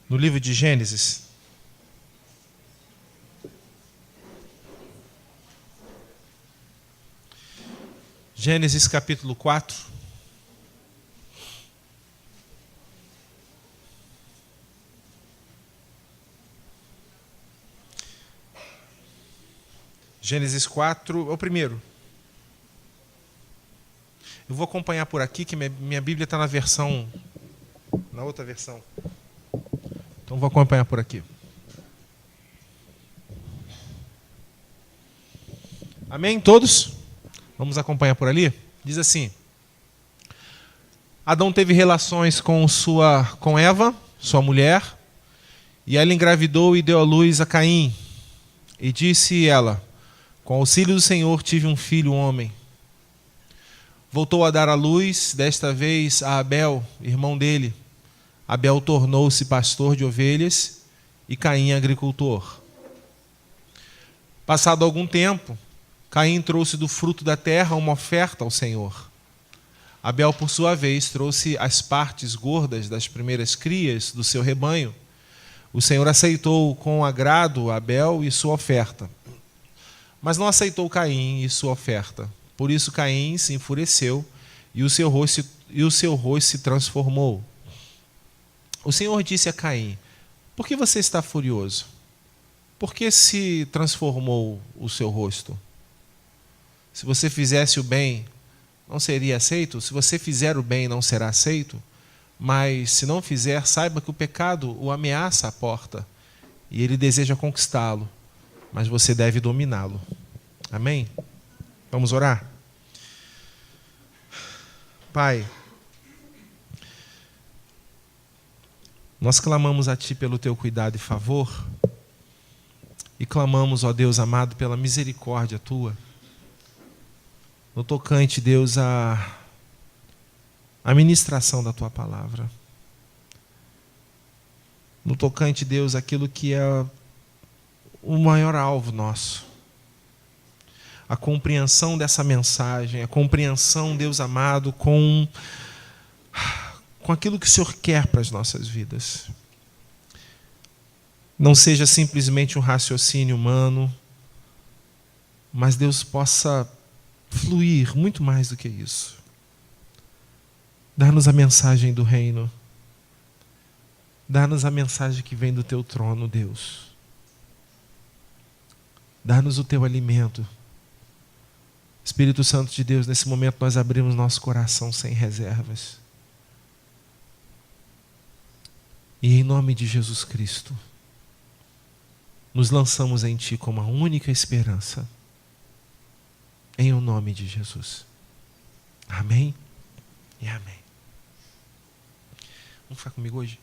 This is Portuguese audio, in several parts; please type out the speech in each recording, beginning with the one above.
no livro de Gênesis. Gênesis capítulo 4. Gênesis 4 é o primeiro. Eu vou acompanhar por aqui, que minha Bíblia está na outra versão. Então vou acompanhar por aqui. Amém, todos? Vamos acompanhar por ali? Diz assim: Adão teve relações com Eva, sua mulher, e ela engravidou e deu à luz a Caim. E disse ela: com auxílio do Senhor tive um filho, homem. Voltou a dar à luz, desta vez a Abel, irmão dele. Abel tornou-se pastor de ovelhas e Caim agricultor. Passado algum tempo, Caim trouxe do fruto da terra uma oferta ao Senhor. Abel, por sua vez, trouxe as partes gordas das primeiras crias do seu rebanho. O Senhor aceitou com agrado Abel e sua oferta, mas não aceitou Caim e sua oferta. Por isso Caim se enfureceu e o seu rosto se transformou. O Senhor disse a Caim: por que você está furioso? Por que se transformou o seu rosto? Se você fizesse o bem, não seria aceito? Se você fizer o bem, não será aceito? Mas se não fizer, saiba que o pecado o ameaça à porta e ele deseja conquistá-lo, mas você deve dominá-lo. Amém? Vamos orar? Pai, nós clamamos a Ti pelo Teu cuidado e favor, e clamamos, ó Deus amado, pela misericórdia Tua, no tocante, Deus, a ministração da Tua palavra. No tocante, Deus, aquilo que é o maior alvo nosso. A compreensão dessa mensagem, a compreensão, Deus amado, com aquilo que o Senhor quer para as nossas vidas. Não seja simplesmente um raciocínio humano, mas Deus possa fluir muito mais do que isso. Dá-nos a mensagem do reino. Dá-nos a mensagem que vem do Teu trono, Deus. Dá-nos o Teu alimento. Espírito Santo de Deus, nesse momento nós abrimos nosso coração sem reservas. E em nome de Jesus Cristo, nos lançamos em Ti como a única esperança. Em o nome de Jesus. Amém e amém. Vamos ficar comigo hoje?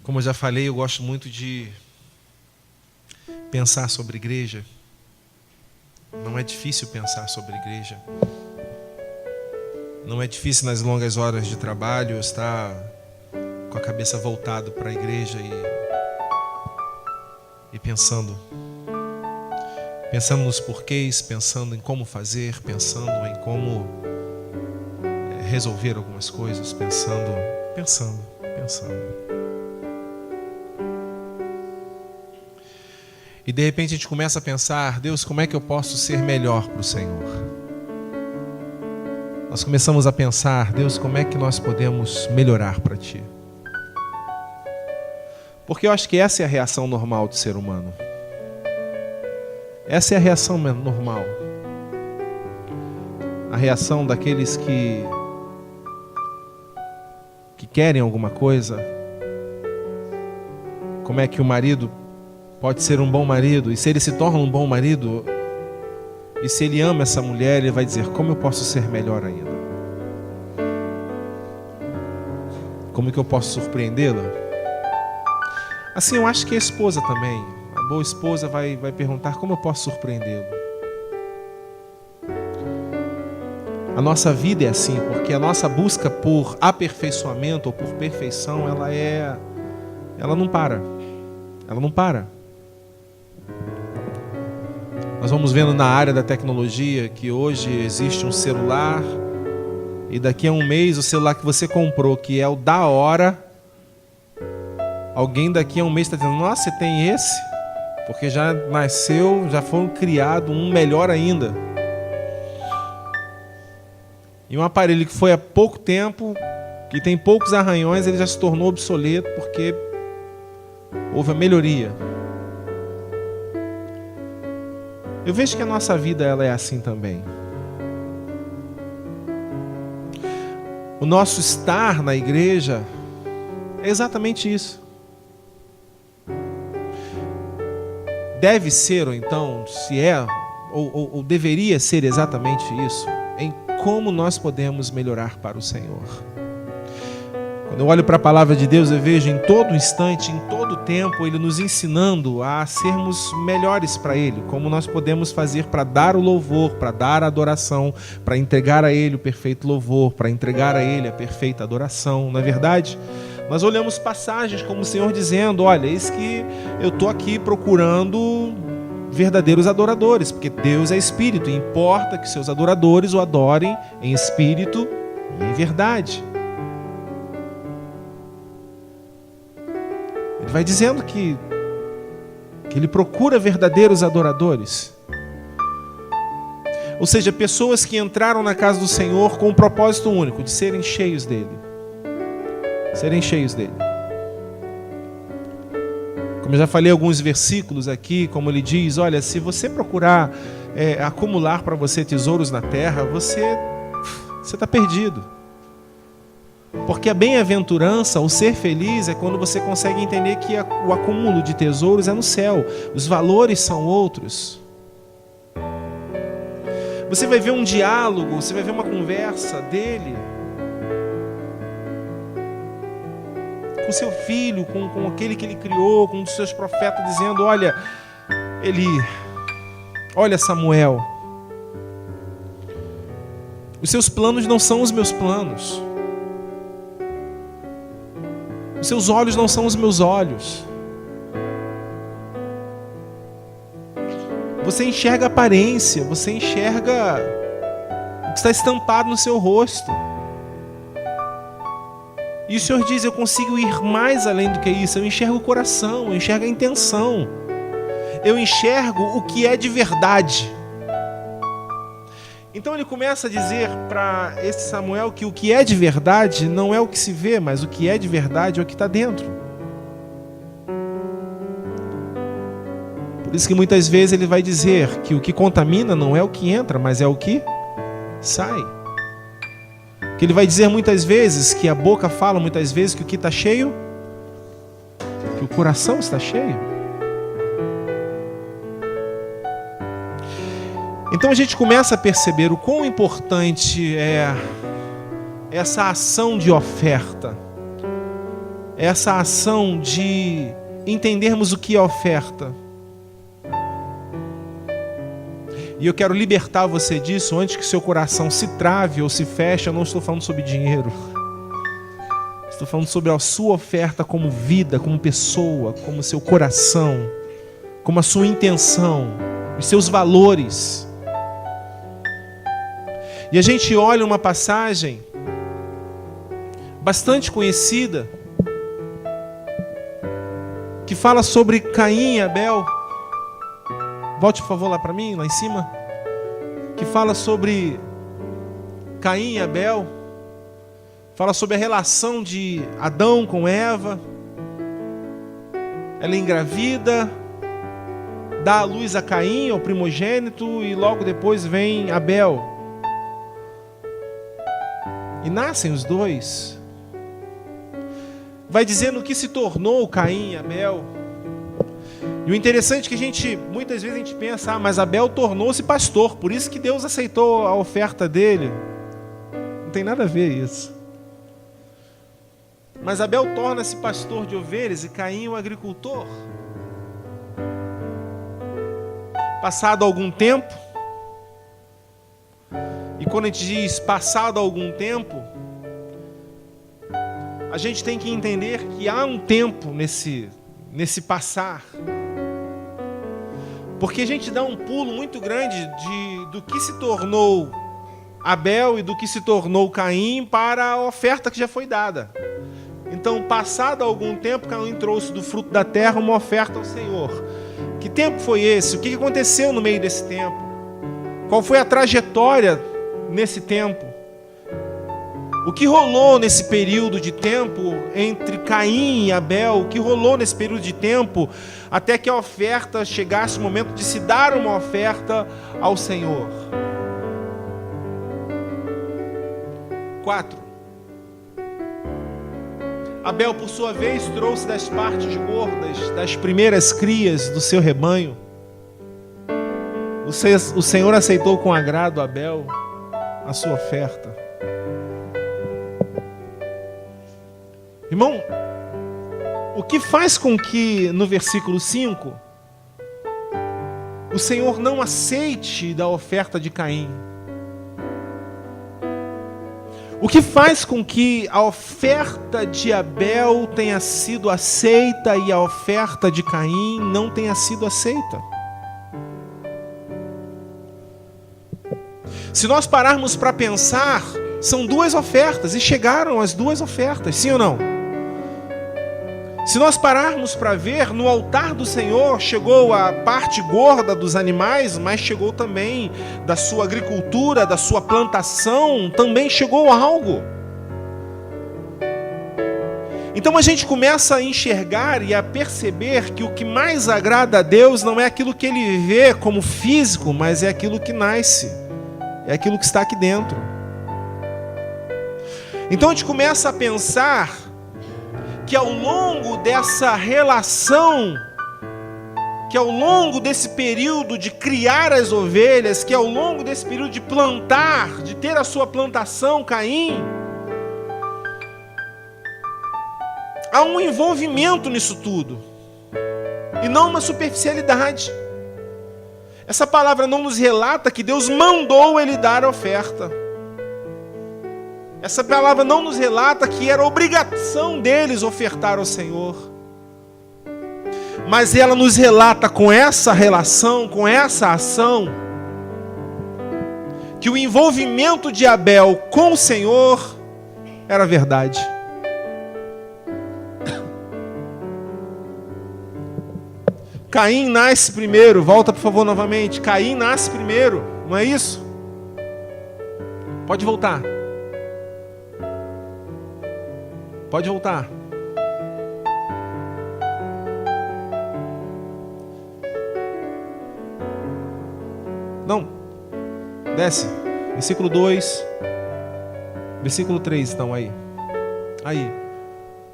Como eu já falei, eu gosto muito de pensar sobre igreja. Não é difícil pensar sobre igreja. Não é difícil nas longas horas de trabalho estar com a cabeça voltada para a igreja e pensando nos porquês, pensando em como fazer, pensando em como resolver algumas coisas, pensando. E de repente a gente começa a pensar: Deus, como é que eu posso ser melhor para o Senhor? Nós começamos a pensar: Deus, como é que nós podemos melhorar para Ti? Porque eu acho que essa é a reação normal do ser humano. Essa é a reação normal. A reação daqueles que querem alguma coisa. Como é que o marido pode ser um bom marido? E se ele se torna um bom marido, e se ele ama essa mulher, ele vai dizer: como eu posso ser melhor ainda? Como que eu posso surpreendê-la? Assim, eu acho que a esposa também. A boa esposa vai perguntar: como eu posso surpreendê-lo? A nossa vida é assim, porque a nossa busca por aperfeiçoamento ou por perfeição, ela não para. Ela não para. Nós vamos vendo na área da tecnologia que hoje existe um celular e daqui a um mês o celular que você comprou, que é o da hora, alguém daqui a um mês está dizendo, nossa, você tem esse? Porque já nasceu, já foi criado um melhor ainda. E um aparelho que foi há pouco tempo, que tem poucos arranhões, ele já se tornou obsoleto porque houve a melhoria. Eu vejo que a nossa vida ela é assim também. O nosso estar na igreja é exatamente isso. Deve ser, ou então, se é, ou deveria ser exatamente isso, em como nós podemos melhorar para o Senhor. Quando eu olho para a palavra de Deus, eu vejo em todo instante, em todo tempo, Ele nos ensinando a sermos melhores para Ele, como nós podemos fazer para dar o louvor, para dar a adoração, para entregar a Ele o perfeito louvor, para entregar a Ele a perfeita adoração. Não é verdade? Nós olhamos passagens como o Senhor dizendo, olha, eis que eu estou aqui procurando verdadeiros adoradores, porque Deus é Espírito e importa que seus adoradores o adorem em Espírito e em verdade. Ele vai dizendo que Ele procura verdadeiros adoradores. Ou seja, pessoas que entraram na casa do Senhor com um propósito único, de serem cheios dEle. Serem cheios dEle. Como eu já falei alguns versículos aqui, como ele diz, olha, se você procurar acumular para você tesouros na terra, você está perdido. Porque a bem-aventurança, o ser feliz, é quando você consegue entender que o acúmulo de tesouros é no céu. Os valores são outros. Você vai ver um diálogo, você vai ver uma conversa dele com seu filho, com aquele que ele criou, com um dos seus profetas, dizendo, olha, Eli, olha Samuel, os seus planos não são os meus planos. Os seus olhos não são os meus olhos. Você enxerga a aparência, você enxerga o que está estampado no seu rosto. E o Senhor diz, eu consigo ir mais além do que isso. Eu enxergo o coração, eu enxergo a intenção. Eu enxergo o que é de verdade. Então ele começa a dizer para esse Samuel que o que é de verdade não é o que se vê, mas o que é de verdade é o que está dentro. Por isso que muitas vezes ele vai dizer que o que contamina não é o que entra, mas é o que sai. Que ele vai dizer muitas vezes, que a boca fala muitas vezes que o que está cheio, que o coração está cheio. Então a gente começa a perceber o quão importante é essa ação de oferta, essa ação de entendermos o que é oferta. E eu quero libertar você disso antes que seu coração se trave ou se feche. Eu não estou falando sobre dinheiro. Estou falando sobre a sua oferta como vida, como pessoa, como seu coração, como a sua intenção, os seus valores. E a gente olha uma passagem bastante conhecida que fala sobre Caim e Abel. Volte por favor lá para mim, lá em cima. Que fala sobre Caim e Abel. Fala sobre a relação de Adão com Eva. Ela engravida, dá à luz a Caim, ao primogênito, e logo depois vem Abel. E nascem os dois. Vai dizendo o que se tornou Caim e Abel. E o interessante é que muitas vezes a gente pensa, mas Abel tornou-se pastor, por isso que Deus aceitou a oferta dele. Não tem nada a ver isso. Mas Abel torna-se pastor de ovelhas e Caim o agricultor. Passado algum tempo, e quando a gente diz passado algum tempo, a gente tem que entender que há um tempo nesse passar. Porque a gente dá um pulo muito grande do que se tornou Abel e do que se tornou Caim para a oferta que já foi dada. Então, passado algum tempo, Caim trouxe do fruto da terra uma oferta ao Senhor. Que tempo foi esse? O que aconteceu no meio desse tempo? Qual foi a trajetória nesse tempo? O que rolou nesse período de tempo entre Caim e Abel? O que rolou nesse período de tempo até que a oferta chegasse o momento de se dar uma oferta ao Senhor? 4. Abel, por sua vez, trouxe das partes gordas, das primeiras crias do seu rebanho. O Senhor aceitou com agrado, Abel, a sua oferta. Irmão, o que faz com que no versículo 5 o Senhor não aceite da oferta de Caim? O que faz com que a oferta de Abel tenha sido aceita e a oferta de Caim não tenha sido aceita? Se nós pararmos para pensar, são duas ofertas e chegaram as duas ofertas, sim ou não? Se nós pararmos para ver, no altar do Senhor chegou a parte gorda dos animais, mas chegou também da sua agricultura, da sua plantação, também chegou algo. Então a gente começa a enxergar e a perceber que o que mais agrada a Deus não é aquilo que Ele vê como físico, mas é aquilo que nasce, é aquilo que está aqui dentro. Então a gente começa a pensar que ao longo dessa relação, que ao longo desse período de criar as ovelhas, que ao longo desse período de plantar, de ter a sua plantação, Caim, há um envolvimento nisso tudo, e não uma superficialidade. Essa palavra não nos relata que Deus mandou ele dar a oferta. Essa palavra não nos relata que era obrigação deles ofertar ao Senhor. Mas ela nos relata com essa relação, com essa ação, que o envolvimento de Abel com o Senhor era verdade. Caim nasce primeiro, volta por favor novamente. Caim nasce primeiro, não é isso? Pode voltar. Pode voltar. Não. Desce. Versículo 2. Versículo 3, então, aí. Aí.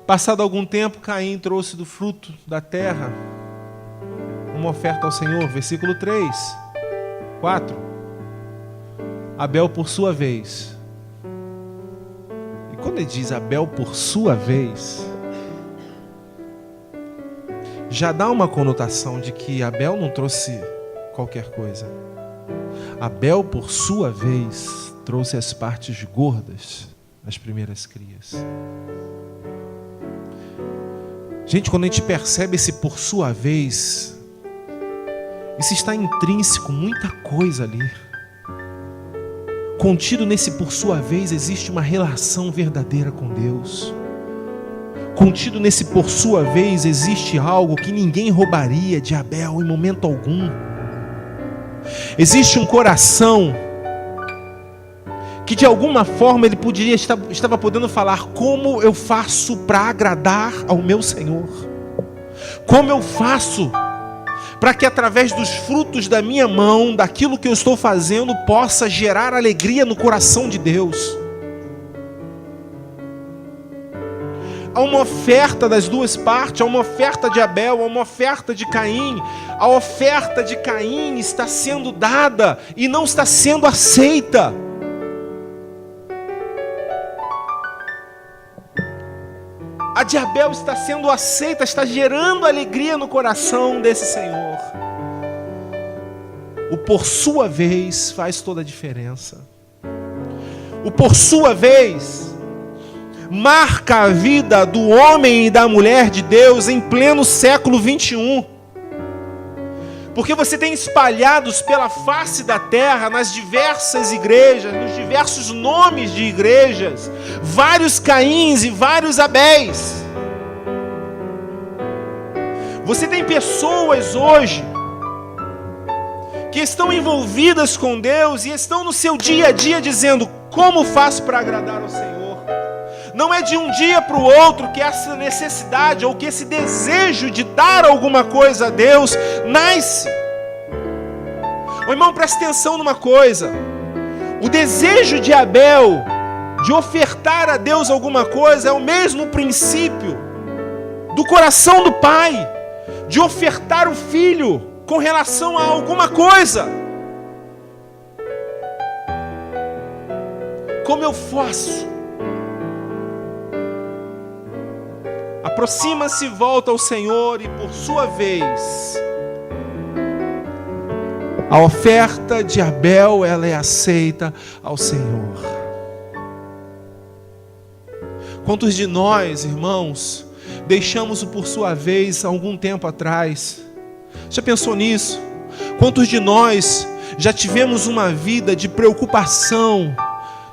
Passado algum tempo, Caim trouxe do fruto da terra uma oferta ao Senhor. Versículo 3. 4. Abel, por sua vez. Quando ele diz Abel por sua vez, já dá uma conotação de que Abel não trouxe qualquer coisa. Abel, por sua vez, trouxe as partes gordas, as primeiras crias. Gente, quando a gente percebe esse por sua vez, isso está intrínseco, muita coisa ali. Contido nesse por sua vez existe uma relação verdadeira com Deus. Contido nesse por sua vez existe algo que ninguém roubaria de Abel em momento algum. Existe um coração que de alguma forma ele estava podendo falar: como eu faço para agradar ao meu Senhor? Como eu faço para que através dos frutos da minha mão, daquilo que eu estou fazendo, possa gerar alegria no coração de Deus? Há uma oferta das duas partes, há uma oferta de Abel, há uma oferta de Caim. A oferta de Caim está sendo dada e não está sendo aceita. A de Abel está sendo aceita, está gerando alegria no coração desse Senhor. O por sua vez faz toda a diferença. O por sua vez marca a vida do homem e da mulher de Deus em pleno século 21. Porque você tem espalhados pela face da terra, nas diversas igrejas, nos diversos nomes de igrejas, vários Caíns e vários Abéis. Você tem pessoas hoje que estão envolvidas com Deus e estão no seu dia a dia dizendo: como faço para agradar ao Senhor? Não é de um dia para o outro que essa necessidade ou que esse desejo de dar alguma coisa a Deus nasce. Ô irmão, presta atenção numa coisa. O desejo de Abel de ofertar a Deus alguma coisa é o mesmo princípio do coração do pai, de ofertar o filho com relação a alguma coisa. Como eu faço? Aproxima-se, volta ao Senhor e, por sua vez, a oferta de Abel, ela é aceita ao Senhor. Quantos de nós, irmãos, deixamos-o por sua vez há algum tempo atrás? Já pensou nisso? Quantos de nós já tivemos uma vida de preocupação?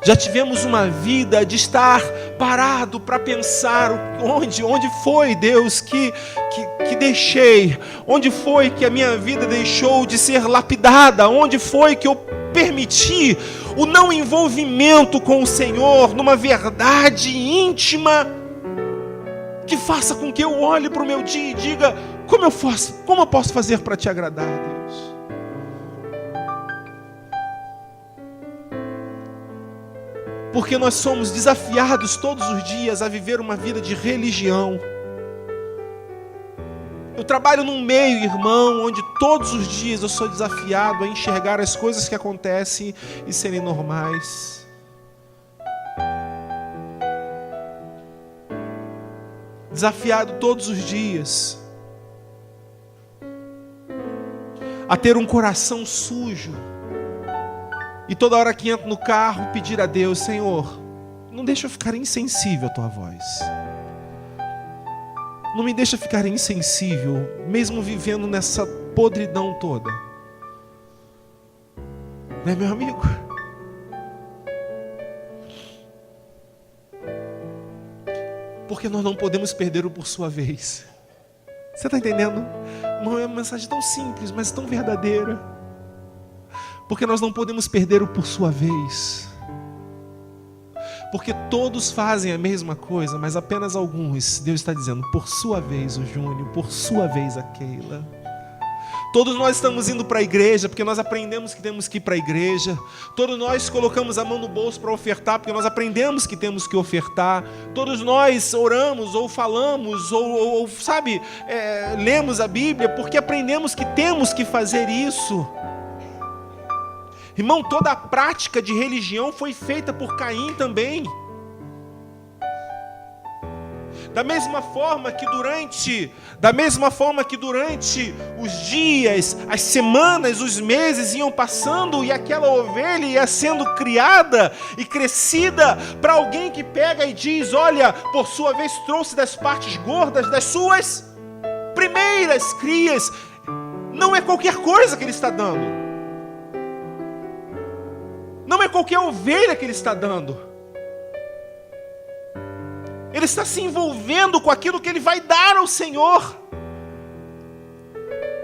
Já tivemos uma vida de estar parado para pensar onde foi, Deus, que deixei? Onde foi que a minha vida deixou de ser lapidada? Onde foi que eu permiti o não envolvimento com o Senhor numa verdade íntima que faça com que eu olhe para o meu dia e diga: como eu posso fazer para te agradar, Deus? Porque nós somos desafiados todos os dias a viver uma vida de religião. Eu trabalho num meio, irmão, onde todos os dias eu sou desafiado a enxergar as coisas que acontecem e serem normais. Desafiado todos os dias a ter um coração sujo. E toda hora que entro no carro, pedir a Deus: Senhor, não deixa eu ficar insensível à tua voz. Não me deixa ficar insensível, mesmo vivendo nessa podridão toda. Não é, meu amigo? Porque nós não podemos perder o por sua vez. Você está entendendo? Não é uma mensagem tão simples, mas tão verdadeira. Porque nós não podemos perder o por sua vez. Porque todos fazem a mesma coisa, mas apenas alguns. Deus está dizendo: por sua vez o Júnior, por sua vez a Keila. Todos nós estamos indo para a igreja porque nós aprendemos que temos que ir para a igreja. Todos nós colocamos a mão no bolso para ofertar porque nós aprendemos que temos que ofertar. Todos nós oramos ou falamos ou lemos a Bíblia porque aprendemos que temos que fazer isso. Irmão, toda a prática de religião foi feita por Caim também. Da mesma forma que durante os dias, as semanas, os meses iam passando e aquela ovelha ia sendo criada e crescida para alguém que pega e diz: olha, por sua vez trouxe das partes gordas das suas primeiras crias. Não é qualquer coisa que ele está dando. Não é qualquer ovelha que ele está dando. Ele está se envolvendo com aquilo que ele vai dar ao Senhor.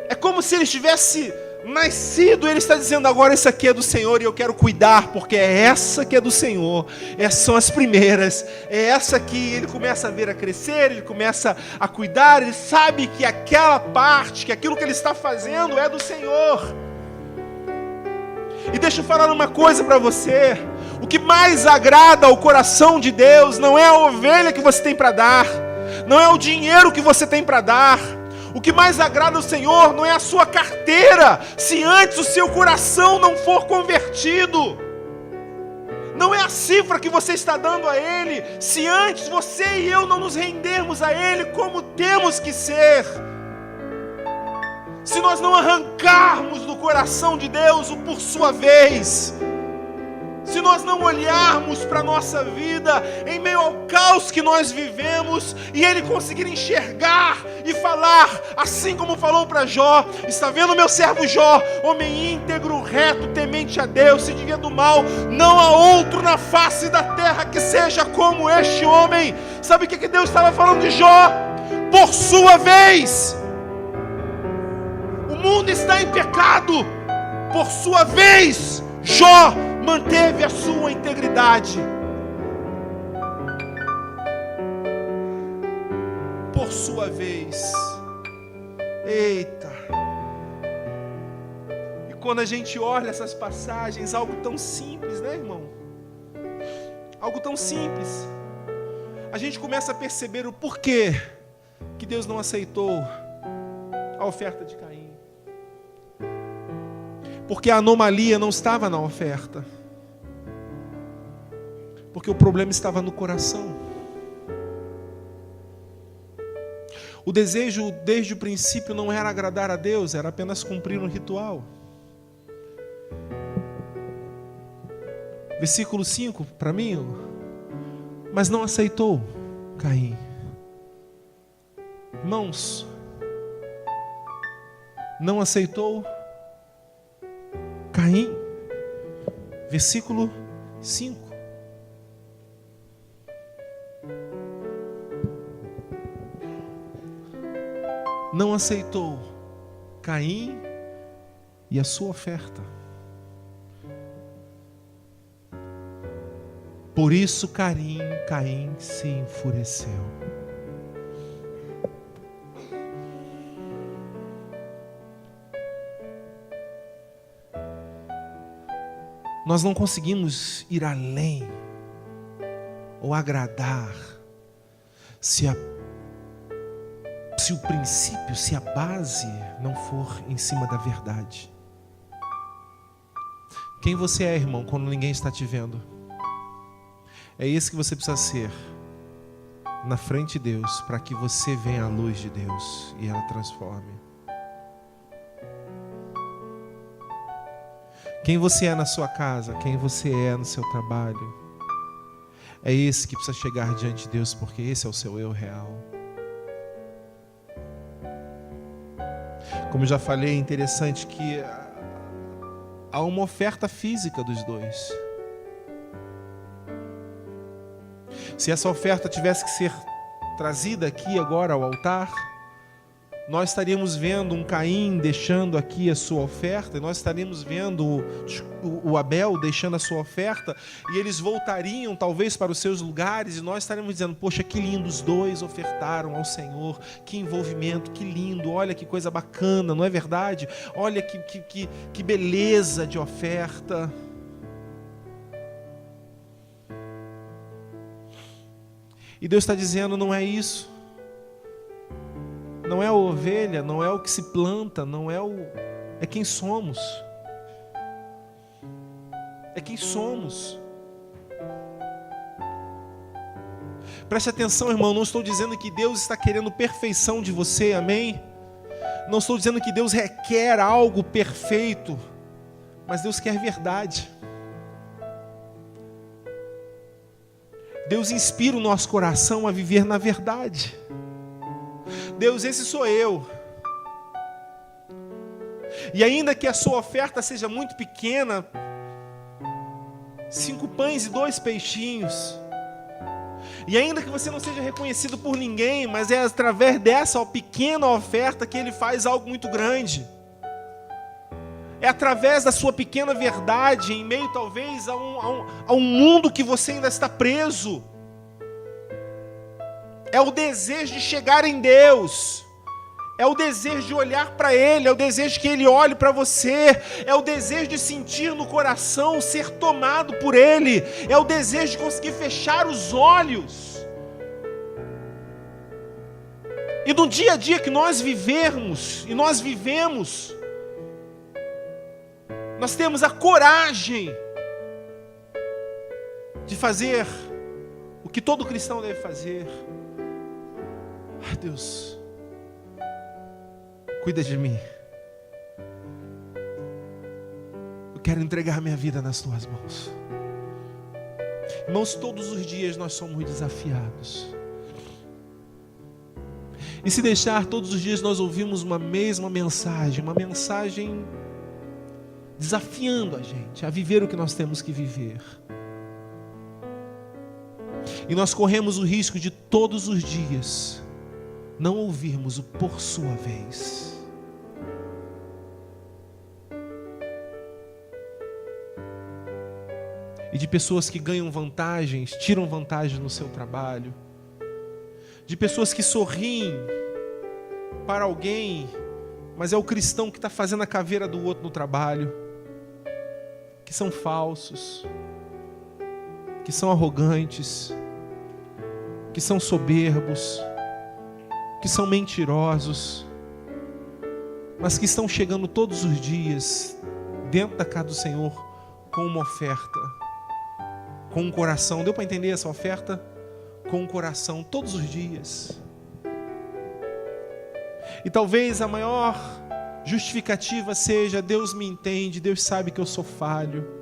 É como se ele estivesse nascido, ele está dizendo: agora essa aqui é do Senhor e eu quero cuidar, porque é essa que é do Senhor. Essas são as primeiras. É essa que ele começa a ver a crescer, ele começa a cuidar, ele sabe que aquela parte, que aquilo que ele está fazendo é do Senhor. E deixa eu falar uma coisa para você: o que mais agrada ao coração de Deus não é a ovelha que você tem para dar, não é o dinheiro que você tem para dar. O que mais agrada ao Senhor não é a sua carteira, se antes o seu coração não for convertido. Não é a cifra que você está dando a Ele, se antes você e eu não nos rendermos a Ele como temos que ser. Se nós não arrancarmos do coração de Deus o por sua vez, se nós não olharmos para a nossa vida, em meio ao caos que nós vivemos, e Ele conseguir enxergar e falar, assim como falou para Jó: está vendo meu servo Jó, homem íntegro, reto, temente a Deus, se desvia do mal, não há outro na face da terra que seja como este homem. Sabe o que Deus estava falando de Jó? Por sua vez, o mundo está em pecado, por sua vez, Jó manteve a sua integridade. Por sua vez. Eita! E quando a gente olha essas passagens, algo tão simples, né, irmão? Algo tão simples. A gente começa a perceber o porquê que Deus não aceitou a oferta de Caim. Porque a anomalia não estava na oferta. Porque o problema estava no coração. O desejo desde o princípio não era agradar a Deus, era apenas cumprir um ritual. Versículo 5, para mim: mas não aceitou Caim. Irmãos, não aceitou Caim. Versículo 5. Não aceitou Caim e a sua oferta. Por isso Caim se enfureceu. Nós não conseguimos ir além ou agradar se o princípio, se a base não for em cima da verdade. Quem você é, irmão, quando ninguém está te vendo? É isso que você precisa ser na frente de Deus, para que você venha à luz de Deus e ela transforme. Quem você é na sua casa, quem você é no seu trabalho, é esse que precisa chegar diante de Deus, porque esse é o seu eu real. Como eu já falei, é interessante que há uma oferta física dos dois. Se essa oferta tivesse que ser trazida aqui agora ao altar, nós estaríamos vendo um Caim deixando aqui a sua oferta, e nós estaríamos vendo o Abel deixando a sua oferta, e eles voltariam talvez para os seus lugares, e nós estaríamos dizendo: poxa, que lindo, os dois ofertaram ao Senhor, que envolvimento, que lindo, olha que coisa bacana, não é verdade? Olha que beleza de oferta. E Deus está dizendo: não é isso. Não é a ovelha, não é o que se planta, é quem somos. É quem somos. Preste atenção, irmão, não estou dizendo que Deus está querendo perfeição de você, amém? Não estou dizendo que Deus requer algo perfeito, mas Deus quer verdade. Deus inspira o nosso coração a viver na verdade. Deus, esse sou eu. E ainda que a sua oferta seja muito pequena, 5 pães e 2 peixinhos, e ainda que você não seja reconhecido por ninguém, mas é através dessa pequena oferta que Ele faz algo muito grande. É através da sua pequena verdade, em meio talvez a um mundo que você ainda está preso. É o desejo de chegar em Deus. É o desejo de olhar para Ele. É o desejo que Ele olhe para você. É o desejo de sentir no coração, ser tomado por Ele. É o desejo de conseguir fechar os olhos. E no dia a dia que nós vivermos, e nós vivemos, nós temos a coragem de fazer o que todo cristão deve fazer. Ah, Deus, cuida de mim. Eu quero entregar minha vida nas tuas mãos. Irmãos, todos os dias nós somos desafiados. E se deixar, todos os dias nós ouvimos uma mesma mensagem, uma mensagem desafiando a gente a viver o que nós temos que viver. E nós corremos o risco de todos os dias não ouvirmos o por sua vez. E de pessoas que ganham vantagens, tiram vantagem no seu trabalho. De pessoas que sorriem para alguém, mas é o cristão que está fazendo a caveira do outro no trabalho. Que são falsos, que são arrogantes, que são soberbos, que são mentirosos, mas que estão chegando todos os dias dentro da casa do Senhor com uma oferta, com um coração. Deu para entender essa oferta? Com um coração todos os dias. E talvez a maior justificativa seja: Deus me entende, Deus sabe que eu sou falho.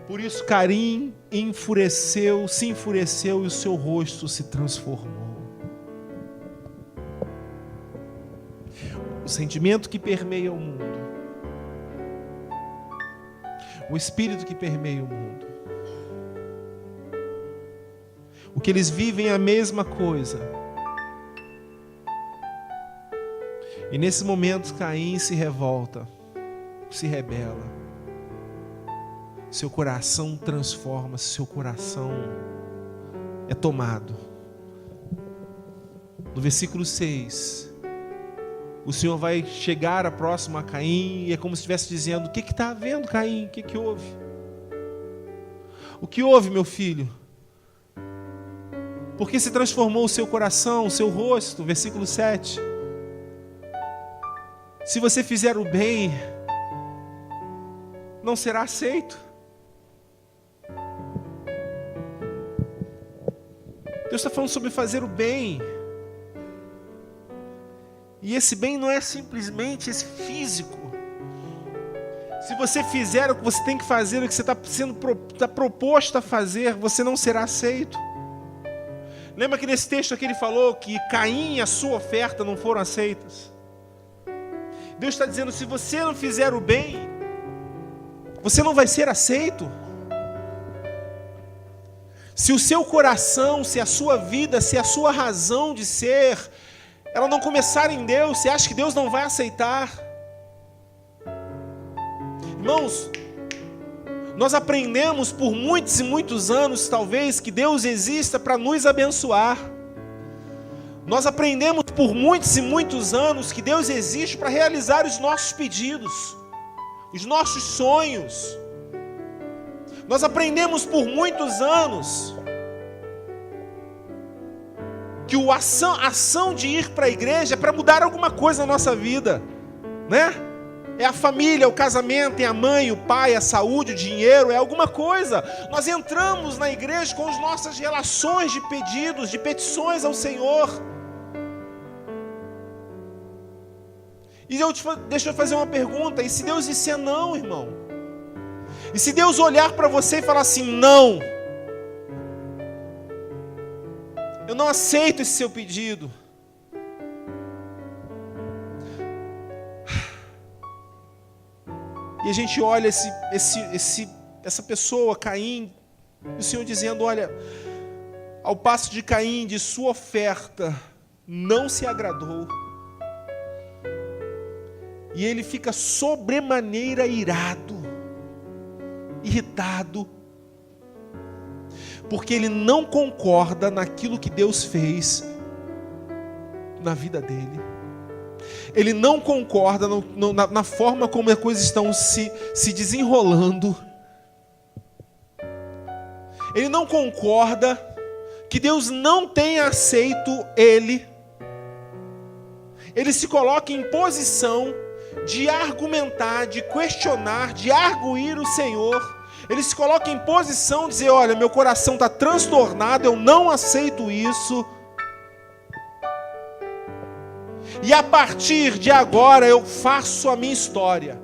Por isso Caim se enfureceu e o seu rosto se transformou. O sentimento que permeia o mundo, o espírito que permeia o mundo, o que eles vivem é a mesma coisa. E nesse momento Caim se revolta, se rebela. Seu coração transforma-se, seu coração é tomado. No versículo 6, o Senhor vai chegar próximo a Caim e é como se estivesse dizendo: o que está havendo, Caim? O que houve? O que houve, meu filho? Por que se transformou o seu coração, o seu rosto? Versículo 7. Se você fizer o bem, não será aceito. Deus está falando sobre fazer o bem. E esse bem não é simplesmente esse físico. Se você fizer o que você tem que fazer, o que você está proposto a fazer, você não será aceito. Lembra que nesse texto aqui ele falou que Caim e a sua oferta não foram aceitas? Deus está dizendo: se você não fizer o bem, você não vai ser aceito. Se o seu coração, se a sua vida, se a sua razão de ser, ela não começar em Deus, você acha que Deus não vai aceitar? Irmãos, nós aprendemos por muitos e muitos anos, talvez, que Deus exista para nos abençoar. Nós aprendemos por muitos e muitos anos que Deus existe para realizar os nossos pedidos, os nossos sonhos. Nós aprendemos por muitos anos que a ação de ir para a igreja é para mudar alguma coisa na nossa vida, né? É a família, o casamento, é a mãe, o pai, a saúde, o dinheiro, é alguma coisa. Nós entramos na igreja com as nossas relações de pedidos, de petições ao Senhor. E deixa eu fazer uma pergunta: e se Deus disser não, irmão? E se Deus olhar para você e falar assim: não, eu não aceito esse seu pedido. E a gente olha essa pessoa, Caim, e o Senhor dizendo: olha, ao passo de Caim, de sua oferta, não se agradou. E ele fica sobremaneira irado, irritado, porque ele não concorda naquilo que Deus fez na vida dele. Ele não concorda na forma como as coisas estão se desenrolando. Ele não concorda que Deus não tenha aceito ele. Ele se coloca em posição de argumentar, de questionar, de arguir o Senhor. Ele se coloca em posição de dizer: olha, meu coração está transtornado, eu não aceito isso. E a partir de agora eu faço a minha história.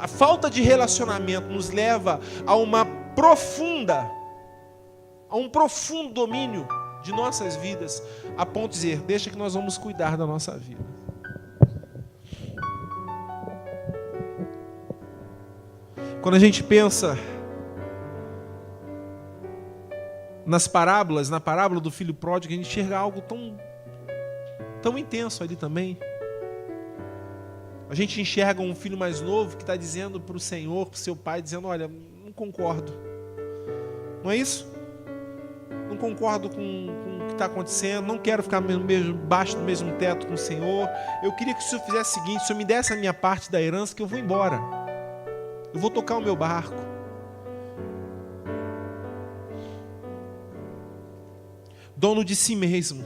falta de relacionamento nos leva a um profundo domínio de nossas vidas, a ponto de dizer, deixa que nós vamos cuidar da nossa vida. Quando a gente pensa nas parábolas, na parábola do filho pródigo, a gente enxerga algo tão intenso ali também. A gente enxerga um filho mais novo que está dizendo para o Senhor, para o seu pai, dizendo, olha, não concordo. Não é isso? Não concordo com o que está acontecendo, não quero ficar baixo do mesmo teto com o Senhor. Eu queria que o Senhor fizesse o seguinte, o Senhor me desse a minha parte da herança, que eu vou embora. Eu vou tocar o meu barco. Dono de si mesmo.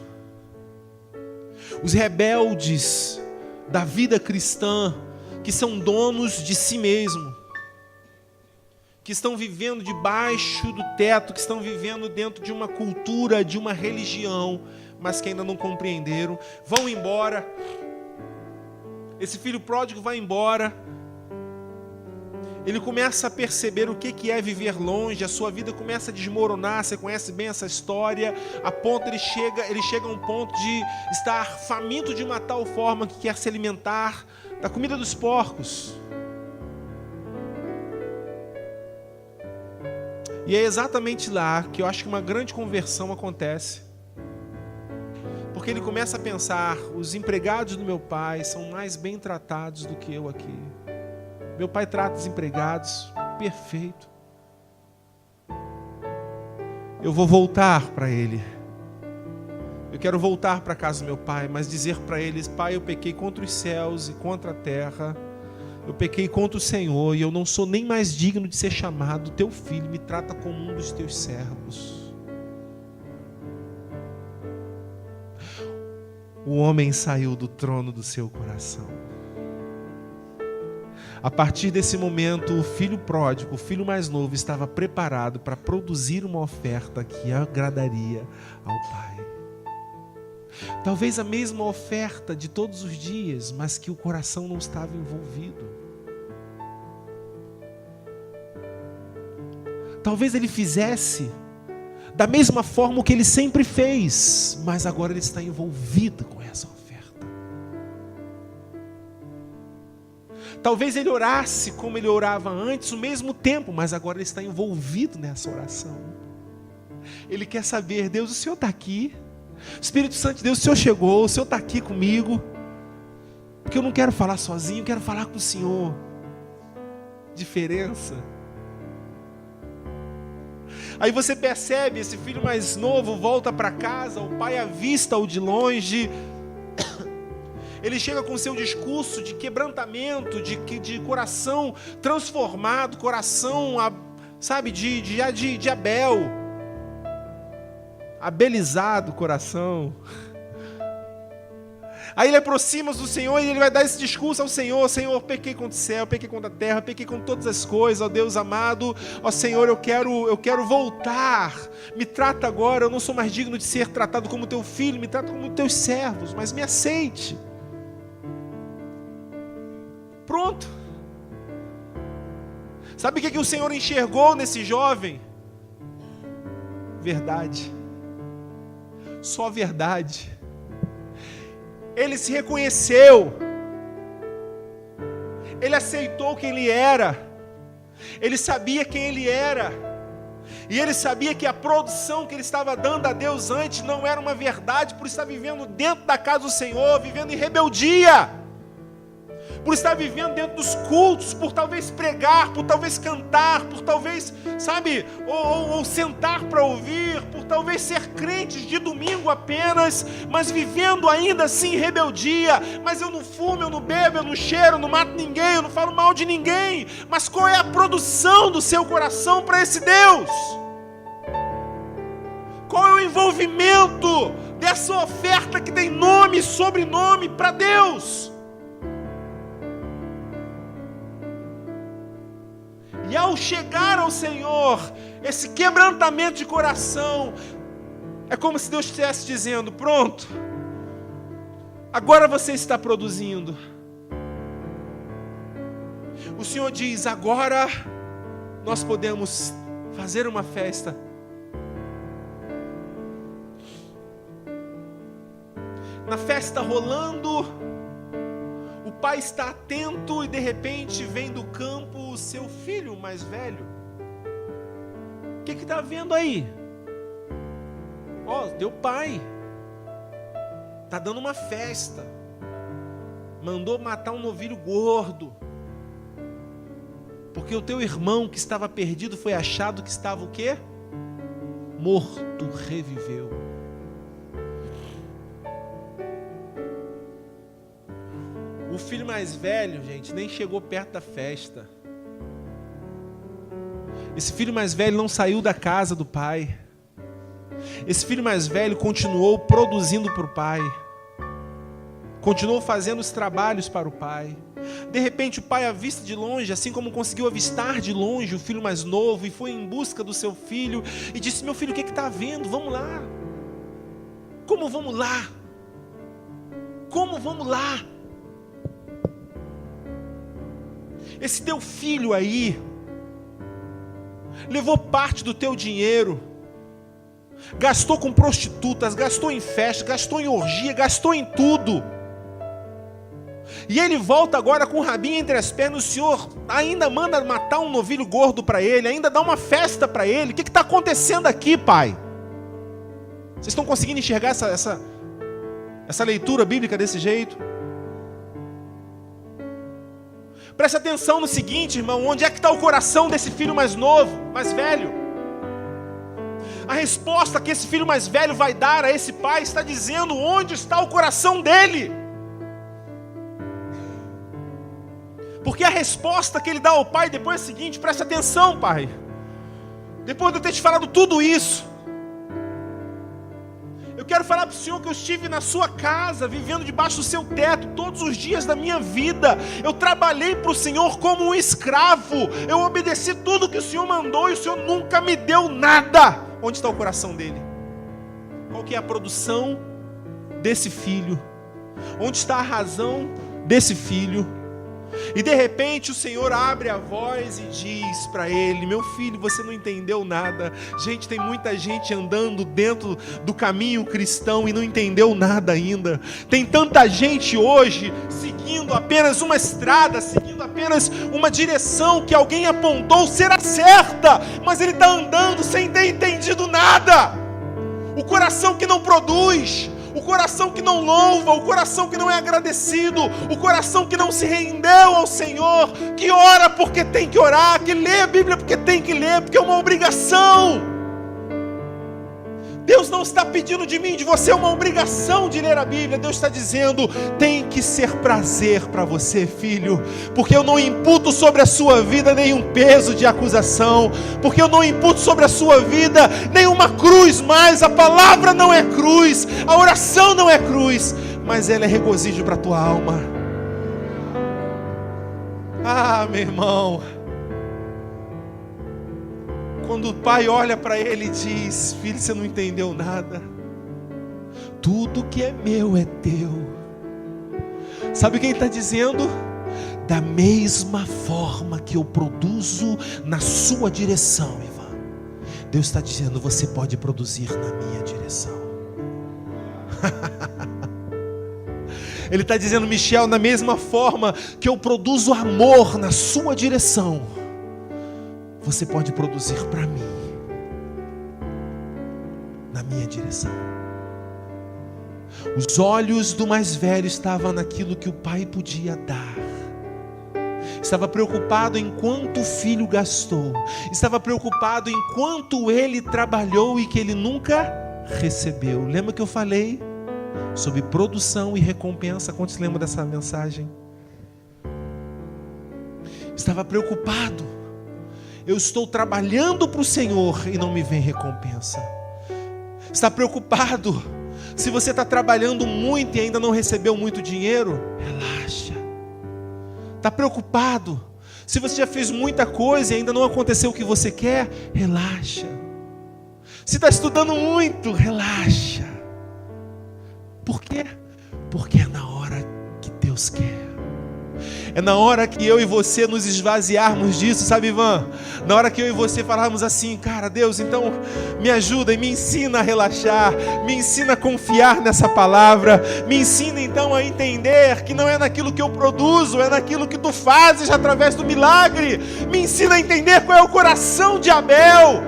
Os rebeldes da vida cristã, que são donos de si mesmo, que estão vivendo debaixo do teto, que estão vivendo dentro de uma cultura, de uma religião, mas que ainda não compreenderam, vão embora. Esse filho pródigo vai embora. Ele começa a perceber o que é viver longe, a sua vida começa a desmoronar, você conhece bem essa história, a ponto ele chega a um ponto de estar faminto de uma tal forma que quer se alimentar da comida dos porcos. E é exatamente lá que eu acho que uma grande conversão acontece. Porque ele começa a pensar, os empregados do meu pai são mais bem tratados do que eu aqui. Meu pai trata os empregados, perfeito. Eu vou voltar para ele. Eu quero voltar para a casa do meu pai, mas dizer para eles, pai, eu pequei contra os céus e contra a terra. Eu pequei contra o Senhor e eu não sou nem mais digno de ser chamado teu filho. Me trata como um dos teus servos. O homem saiu do trono do seu coração. A partir desse momento, o filho pródigo, o filho mais novo, estava preparado para produzir uma oferta que agradaria ao pai. Talvez a mesma oferta de todos os dias, mas que o coração não estava envolvido. Talvez ele fizesse da mesma forma o que ele sempre fez, mas agora ele está envolvido com essa oferta. Talvez ele orasse como ele orava antes, o mesmo tempo, mas agora ele está envolvido nessa oração. Ele quer saber, Deus, o Senhor está aqui. Espírito Santo de Deus, o Senhor chegou, o Senhor está aqui comigo. Porque eu não quero falar sozinho, eu quero falar com o Senhor. Diferença. Aí você percebe, esse filho mais novo volta para casa, o pai avista-o de longe. Ele chega com seu discurso de quebrantamento, de coração transformado, coração, sabe, de Abel. Abelizado coração. Aí ele aproxima do Senhor e ele vai dar esse discurso ao Senhor. Senhor, pequei contra o céu, pequei contra a terra, pequei contra todas as coisas, ó Deus amado. Ó Senhor, eu quero voltar. Me trata agora, eu não sou mais digno de ser tratado como teu filho, me trata como teus servos, mas me aceite. Pronto. Sabe o que o Senhor enxergou nesse jovem? Verdade. Só verdade. Ele se reconheceu. Ele aceitou quem ele era. Ele sabia quem ele era. E ele sabia que a produção que ele estava dando a Deus antes não era uma verdade, por estar vivendo dentro da casa do Senhor, vivendo em rebeldia. Por estar vivendo dentro dos cultos, por talvez pregar, por talvez cantar, por talvez, sabe, ou sentar para ouvir, por talvez ser crentes de domingo apenas, mas vivendo ainda assim em rebeldia. Mas eu não fumo, eu não bebo, eu não cheiro, eu não mato ninguém, eu não falo mal de ninguém. Mas qual é a produção do seu coração para esse Deus? Qual é o envolvimento dessa oferta que tem nome e sobrenome para Deus? E ao chegar ao Senhor, esse quebrantamento de coração, é como se Deus estivesse dizendo, pronto, agora você está produzindo. O Senhor diz: agora nós podemos fazer uma festa. Na festa rolando, o pai está atento e de repente vem do campo o seu filho mais velho. O que está vendo aí? Ó, teu pai está dando uma festa. Mandou matar um novilho gordo. Porque o teu irmão que estava perdido foi achado que estava o quê? Morto, reviveu. O filho mais velho, gente, nem chegou perto da festa. Esse filho mais velho não saiu da casa do pai. Esse filho mais velho continuou produzindo para o pai. Continuou fazendo os trabalhos para o pai. De repente o pai avista de longe, assim como conseguiu avistar de longe o filho mais novo, e foi em busca do seu filho e disse: meu filho, o que está havendo? Vamos lá. Como vamos lá? Como vamos lá? Esse teu filho aí levou parte do teu dinheiro, gastou com prostitutas, gastou em festa, gastou em orgia, gastou em tudo. E ele volta agora com o rabinho entre as pernas. O Senhor ainda manda matar um novilho gordo para ele, ainda dá uma festa para ele. O que está acontecendo aqui, pai? Vocês estão conseguindo enxergar essa leitura bíblica desse jeito? Preste atenção no seguinte, irmão: onde é que está o coração desse filho mais novo, mais velho? A resposta que esse filho mais velho vai dar a esse pai está dizendo onde está o coração dele. Porque a resposta que ele dá ao pai depois é a seguinte: preste atenção, pai. Depois de eu ter te falado tudo isso, eu quero falar para o Senhor que eu estive na sua casa, vivendo debaixo do seu teto, todos os dias da minha vida. Eu trabalhei para o Senhor como um escravo. Eu obedeci tudo que o Senhor mandou e o Senhor nunca me deu nada. Onde está o coração dele? Qual que é a produção desse filho? Onde está a razão desse filho? E de repente o Senhor abre a voz e diz para ele: meu filho, você não entendeu nada. Gente, tem muita gente andando dentro do caminho cristão e não entendeu nada ainda. Tem tanta gente hoje seguindo apenas uma estrada, seguindo apenas uma direção que alguém apontou ser a certa, mas ele está andando sem ter entendido nada. O coração que não produz, o coração que não louva, o coração que não é agradecido, o coração que não se rendeu ao Senhor, que ora porque tem que orar, que lê a Bíblia porque tem que ler, porque é uma obrigação. Deus não está pedindo de mim, de você, uma obrigação de ler a Bíblia. Deus está dizendo: tem que ser prazer para você, filho, porque eu não imputo sobre a sua vida nenhum peso de acusação, porque eu não imputo sobre a sua vida nenhuma cruz mais. A palavra não é cruz, a oração não é cruz, mas ela é regozijo para a tua alma. Ah, meu irmão, quando o pai olha para ele e diz: filho, você não entendeu nada. Tudo que é meu é teu. Sabe quem está dizendo? Da mesma forma que eu produzo na sua direção, Ivan, Deus está dizendo: você pode produzir na minha direção. Ele está dizendo: Michel, da mesma forma que eu produzo amor na sua direção, você pode produzir para mim, na minha direção. Os olhos do mais velho estavam naquilo que o pai podia dar. Estava preocupado em quanto o filho gastou. Estava preocupado em quanto ele trabalhou e que ele nunca recebeu. Lembra que eu falei sobre produção e recompensa? Quantos lembram dessa mensagem? Estava preocupado. Eu estou trabalhando para o Senhor e não me vem recompensa. Está preocupado? Se você está trabalhando muito e ainda não recebeu muito dinheiro, relaxa. Está preocupado? Se você já fez muita coisa e ainda não aconteceu o que você quer, relaxa. Se está estudando muito, relaxa. Por quê? Porque é na hora que Deus quer. É na hora que eu e você nos esvaziarmos disso, sabe, Ivan? Na hora que eu e você falarmos assim: cara, Deus, então me ajuda e me ensina a relaxar, me ensina a confiar nessa palavra, me ensina então a entender que não é naquilo que eu produzo, é naquilo que tu fazes através do milagre. Me ensina a entender qual é o coração de Abel.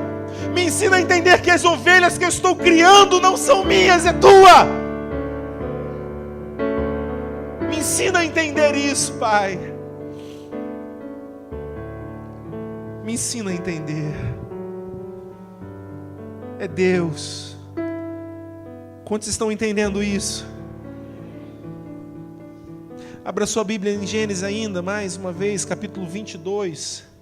Me ensina a entender que as ovelhas que eu estou criando não são minhas, é tua. Me ensina a entender isso, Pai. Me ensina a entender. É Deus. Quantos estão entendendo isso? Abra sua Bíblia em Gênesis ainda, mais uma vez, capítulo 22.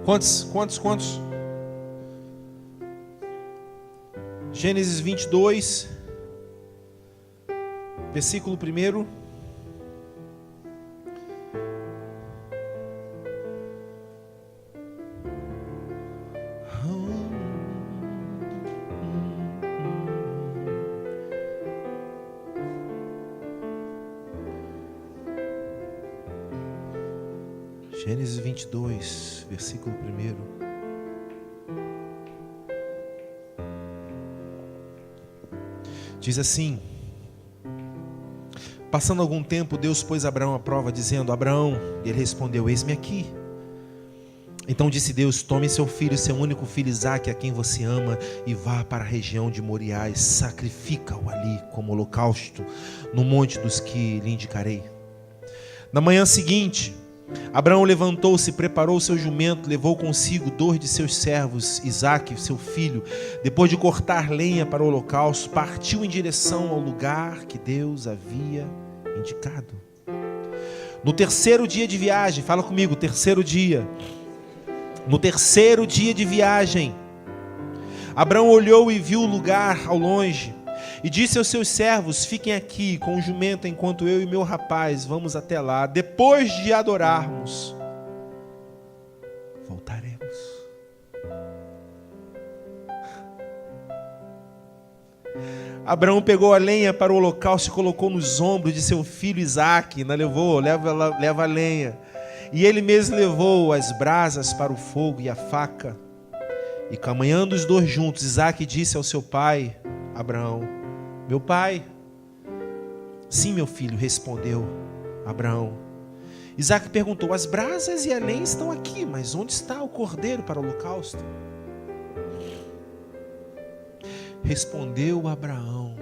Quantos? Gênesis 22, versículo 1. Gênesis 22, versículo 1. Diz assim: passando algum tempo, Deus pôs Abraão à prova, dizendo: Abraão, e ele respondeu: eis-me aqui. Então disse Deus: tome seu filho, seu único filho Isaque, a quem você ama, e vá para a região de Moriá e sacrifica-o ali como holocausto no monte dos que lhe indicarei. Na manhã seguinte, Abraão levantou-se, preparou seu jumento, levou consigo 2 de seus servos, Isaque, seu filho. Depois de cortar lenha para o holocausto, partiu em direção ao lugar que Deus havia indicado. No terceiro dia de viagem, fala comigo, terceiro dia. No terceiro dia de viagem, Abraão olhou e viu o lugar ao longe. E disse aos seus servos: fiquem aqui com o jumento, enquanto eu e meu rapaz vamos até lá. Depois de adorarmos, voltaremos. Abraão pegou a lenha para o holocausto e colocou nos ombros de seu filho Isaque. Leva a lenha. E ele mesmo levou as brasas para o fogo e a faca. E caminhando os dois juntos, Isaque disse ao seu pai Abraão: meu pai. Sim, meu filho, respondeu Abraão. Isaque perguntou: as brasas e a lenha estão aqui, mas onde está o cordeiro para o holocausto? Respondeu Abraão: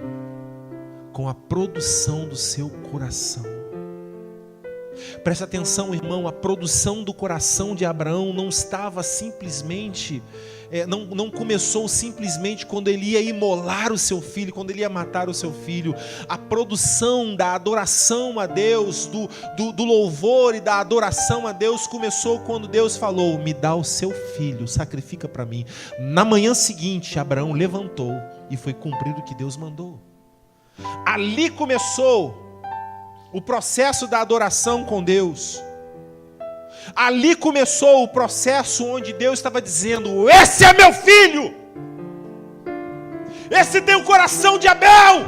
com a produção do seu coração. Presta atenção, irmão, a produção do coração de Abraão não estava simplesmente, não começou simplesmente quando ele ia imolar o seu filho, quando ele ia matar o seu filho. A produção da adoração a Deus, do louvor e da adoração a Deus começou quando Deus falou: me dá o seu filho, sacrifica para mim. Na manhã seguinte, Abraão levantou e foi cumprir o que Deus mandou. Ali começou o processo da adoração com Deus. Ali começou o processo onde Deus estava dizendo: esse é meu filho, esse tem o coração de Abel,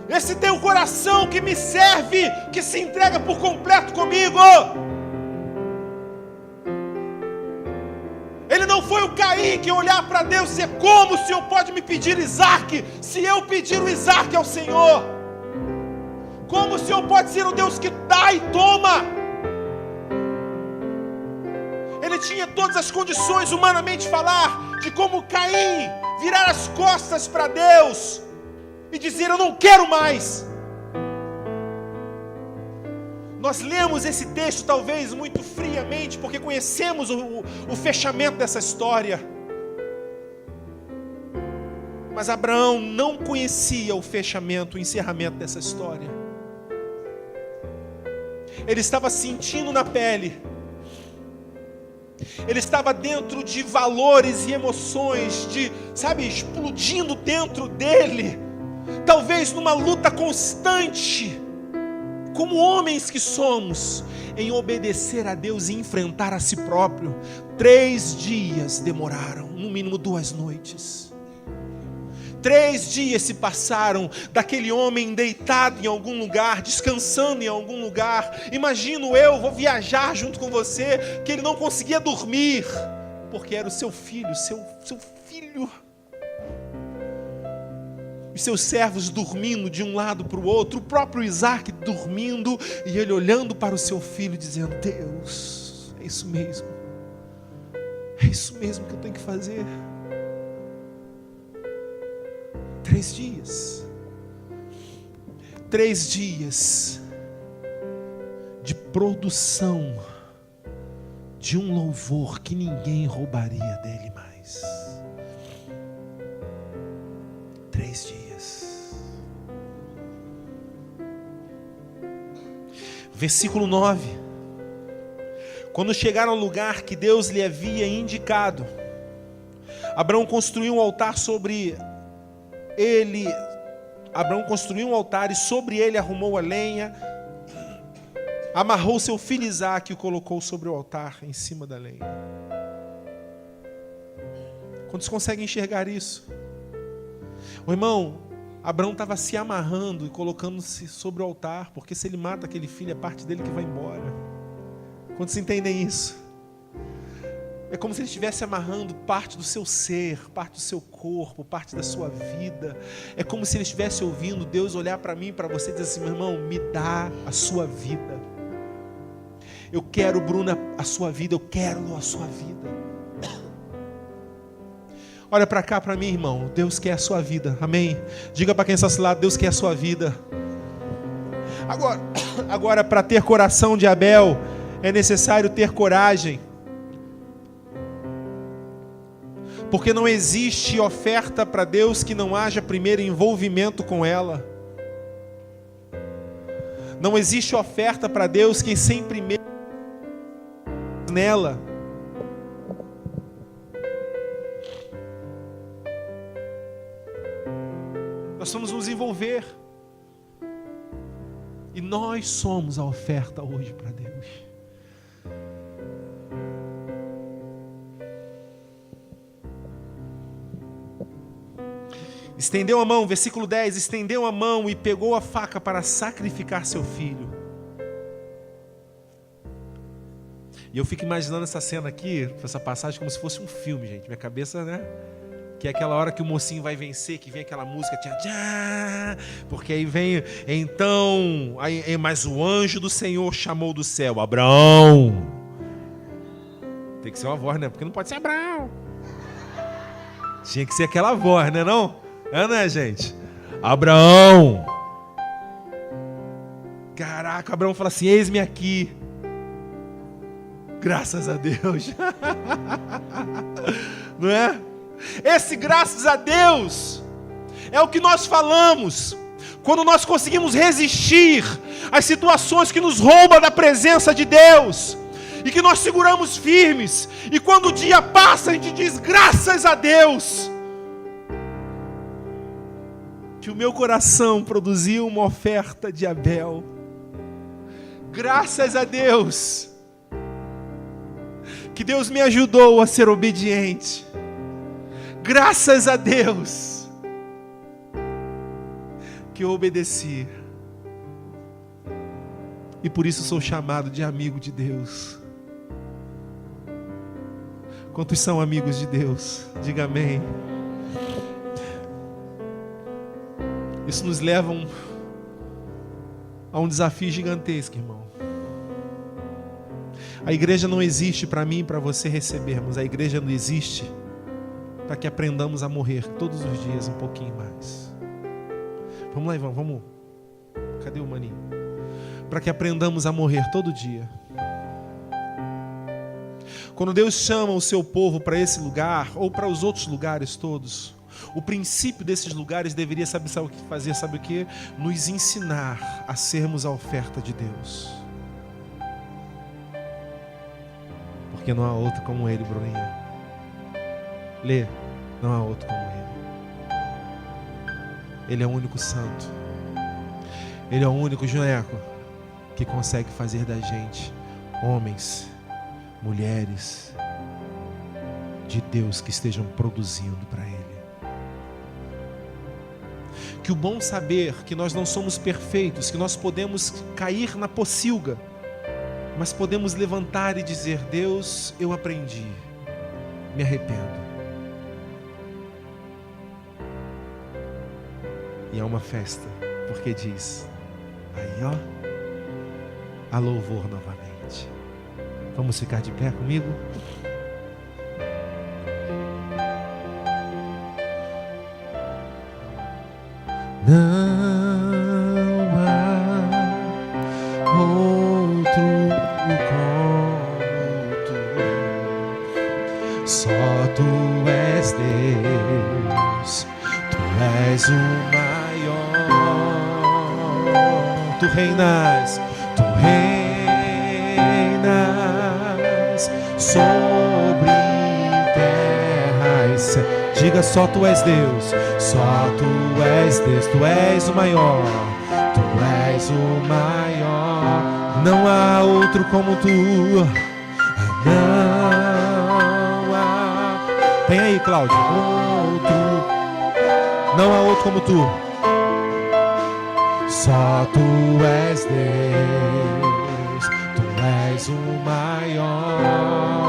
esse tem o coração que me serve, que se entrega por completo comigo. Ele não foi o Caim que olhar para Deus e dizer: como o Senhor pode me pedir Isaque, se eu pedir o Isaque ao Senhor? Como o Senhor pode ser o Deus que dá e toma? Ele tinha todas as condições, humanamente falar, de como Caim virar as costas para Deus e dizer: eu não quero mais. Nós lemos esse texto talvez muito friamente, porque conhecemos o fechamento dessa história. Mas Abraão não conhecia o fechamento, o encerramento dessa história. Ele estava sentindo na pele, ele estava dentro de valores e emoções, explodindo dentro dele, talvez numa luta constante como homens que somos, em obedecer a Deus e enfrentar a si próprio. 3 dias demoraram, no mínimo 2 noites. 3 dias se passaram daquele homem deitado em algum lugar, descansando em algum lugar. Imagino eu, vou viajar junto com você, que ele não conseguia dormir, porque era o seu filho, seu filho. Os seus servos dormindo de um lado para o outro, o próprio Isaac dormindo, e ele olhando para o seu filho, dizendo: Deus, é isso mesmo que eu tenho que fazer. 3 dias. 3 dias de produção de um louvor que ninguém roubaria dele mais. 3 dias. Versículo 9. Quando chegaram ao lugar que Deus lhe havia indicado, Abraão construiu um altar e sobre ele arrumou a lenha, amarrou seu filho Isaque e o colocou sobre o altar em cima da lenha. Quantos conseguem enxergar isso? O irmão, Abraão estava se amarrando e colocando-se sobre o altar, porque se ele mata aquele filho, é parte dele que vai embora. Quantos entendem isso? É como se ele estivesse amarrando parte do seu ser, parte do seu corpo, parte da sua vida. É como se ele estivesse ouvindo Deus olhar para mim e para você e dizer assim: meu irmão, me dá a sua vida. Eu quero, Bruna, a sua vida, eu quero a sua vida. Olha para cá para mim, irmão. Deus quer a sua vida, amém? Diga para quem está ao seu lado: Deus quer a sua vida. Agora, para ter coração de Abel, é necessário ter coragem. Porque não existe oferta para Deus que não haja primeiro envolvimento com ela. Não existe oferta para Deus que sem primeiro nela. Nós vamos nos envolver. E nós somos a oferta hoje para Deus. Estendeu a mão, versículo 10, estendeu a mão e pegou a faca para sacrificar seu filho. E eu fico imaginando essa cena aqui, essa passagem, como se fosse um filme, gente. Minha cabeça, né? Que é aquela hora que o mocinho vai vencer, que vem aquela música, tchá, tchá, porque aí vem, então, mas o anjo do Senhor chamou do céu: Abraão. Tem que ser uma voz, né? Porque não pode ser Abraão. Tinha que ser aquela voz, né, não? Né, gente? Abraão. Caraca, Abraão fala assim: eis-me aqui. Graças a Deus. Não é? Esse graças a Deus é o que nós falamos quando nós conseguimos resistir às situações que nos roubam da presença de Deus e que nós seguramos firmes, e quando o dia passa a gente diz: graças a Deus que o meu coração produziu uma oferta de Abel. Graças a Deus que Deus me ajudou a ser obediente. Graças a Deus que eu obedeci. E por isso sou chamado de amigo de Deus. Quantos são amigos de Deus? Diga amém. Isso nos leva a um desafio gigantesco, irmão. A igreja não existe para mim e para você recebermos. A igreja não existe para que aprendamos a morrer todos os dias um pouquinho mais. Vamos lá, Ivan, vamos. Cadê o maninho? Para que aprendamos a morrer todo dia. Quando Deus chama o seu povo para esse lugar, ou para os outros lugares todos, o princípio desses lugares deveria saber o que fazer, sabe o que? Nos ensinar a sermos a oferta de Deus. Porque não há outro como Ele, Bruninha. Lê, não há outro como Ele. Ele é o único santo. Ele é o único, Juneco. que consegue fazer da gente homens, mulheres de Deus que estejam produzindo para Ele. Que o bom saber que nós não somos perfeitos, que nós podemos cair na pocilga, mas podemos levantar e dizer: Deus, eu aprendi, me arrependo. E é uma festa, porque diz: aí ó, a louvor novamente. Vamos ficar de pé comigo? Não há outro como tu, só tu és Deus, tu és o maior, tu reinas sobre terra e céu. Diga: só tu és Deus, só tu és Deus, tu és o maior, tu és o maior. Não há outro como tu, não há. Tem aí, Cláudio, outro, não há outro como tu. Só tu és Deus, tu és o maior,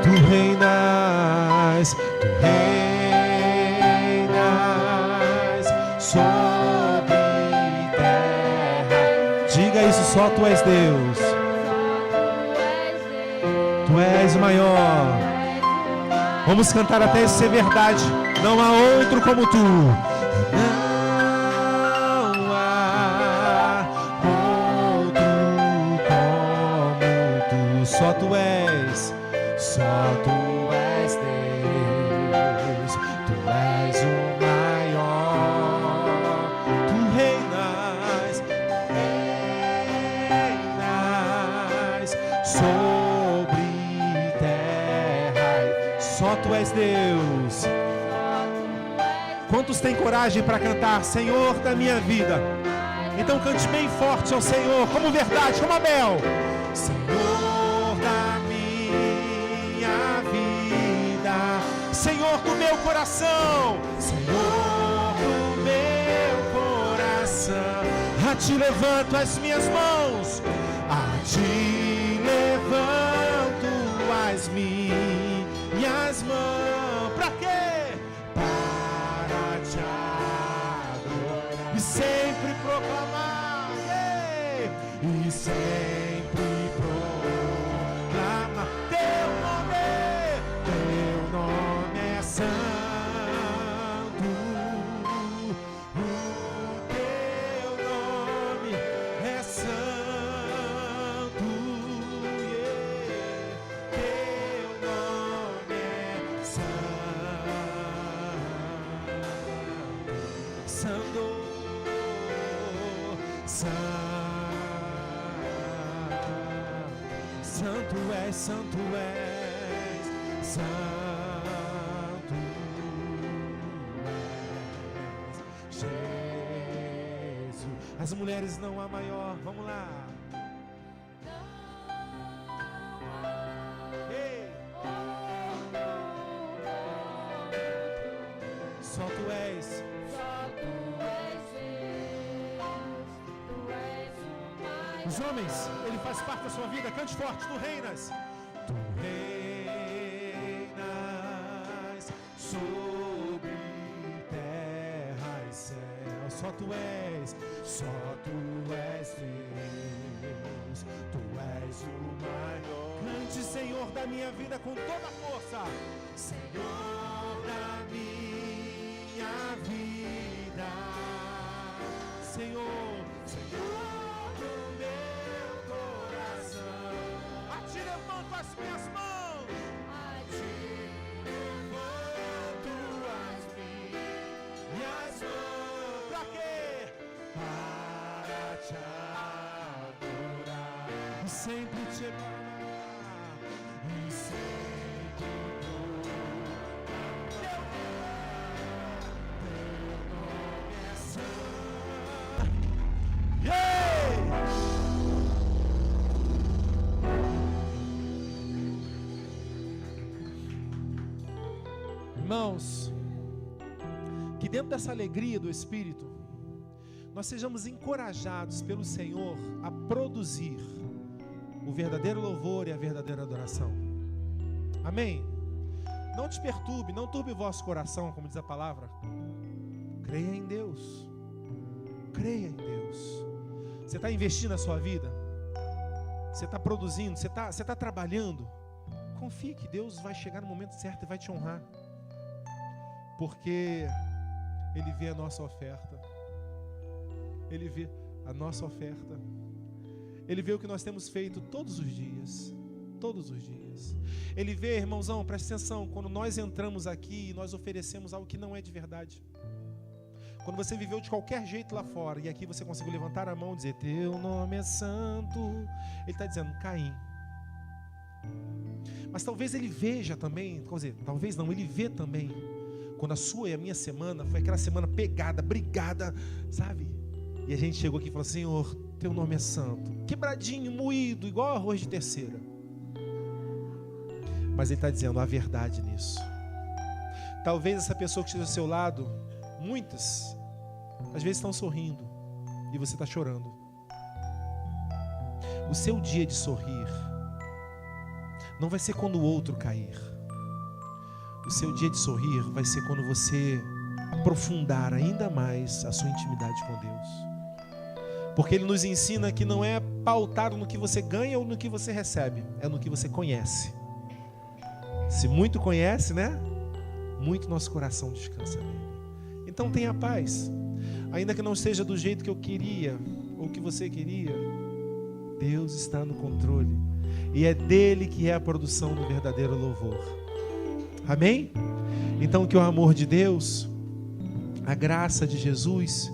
tu reinas sobre terra. Diga isso: só tu és Deus, tu és o maior. Vamos cantar até isso ser verdade. Não há outro como tu. Só tu és Deus, tu és o maior, tu reinas sobre terra, só tu és Deus. Quantos têm coragem para cantar: Senhor da minha vida? Então cante bem forte ao Senhor, como verdade, como Abel. Senhor da minha vida, Senhor do meu coração, Senhor do meu coração, a ti levanto as minhas mãos, a ti levanto as minhas mãos. Para quê? Para te adorar e sempre proclamar, e sempre proclama teu nome é santo, o teu nome é santo, teu nome é santo, santo és, santo és, santo és, Jesus. As mulheres não há maior, vamos lá. Ei. Só tu és. Os homens, ele faz parte da sua vida. Cante forte: tu reinas. Tu reinas sobre terra e céu. Só tu és Deus, tu és o maior. Cante: Senhor da minha vida, com toda a força. Senhor da minha vida, Senhor, Senhor do meu coração, a ti levanto as minhas mãos, a ti levanto as minhas mãos. Pra quê? Para te adorar e sempre te amar e sempre teu nome é santo. Yeah! Irmãos, que dentro dessa alegria do Espírito, nós sejamos encorajados pelo Senhor a produzir o verdadeiro louvor e a verdadeira adoração. Amém? Não te perturbe, não turbe o vosso coração, como diz a palavra. Creia em Deus. Creia em Deus. Você está investindo na sua vida? Você está produzindo? Você está trabalhando? Confie que Deus vai chegar no momento certo e vai te honrar. Porque Ele vê a nossa oferta. Ele vê a nossa oferta. Ele vê o que nós temos feito todos os dias. Todos os dias. Ele vê, irmãozão, presta atenção, quando nós entramos aqui e nós oferecemos algo que não é de verdade. Quando você viveu de qualquer jeito lá fora e aqui você conseguiu levantar a mão e dizer: teu nome é santo. Ele está dizendo: Caim. Mas talvez ele veja também, quer dizer, talvez não, ele vê também, quando a sua e a minha semana foi aquela semana pegada, brigada, sabe? E a gente chegou aqui e falou: Senhor, teu nome é santo. Quebradinho, moído, igual arroz de terceira. Mas ele está dizendo a verdade nisso. Talvez essa pessoa que esteja ao seu lado, muitas, às vezes estão sorrindo e você está chorando. O seu dia de sorrir não vai ser quando o outro cair. O seu dia de sorrir vai ser quando você aprofundar ainda mais a sua intimidade com Deus. Porque Ele nos ensina que não é pautado no que você ganha ou no que você recebe, é no que você conhece. Se muito conhece, né? Muito nosso coração descansa nele. Então tenha paz. Ainda que não seja do jeito que eu queria ou que você queria, Deus está no controle. E é dele que é a produção do verdadeiro louvor. Amém? Então que o amor de Deus, a graça de Jesus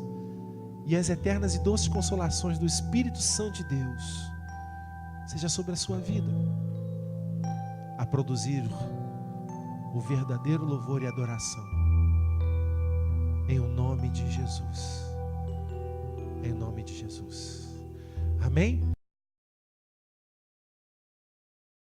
e as eternas e doces consolações do Espírito Santo de Deus seja sobre a sua vida, a produzir o verdadeiro louvor e adoração. Em o nome de Jesus. Em nome de Jesus. Amém?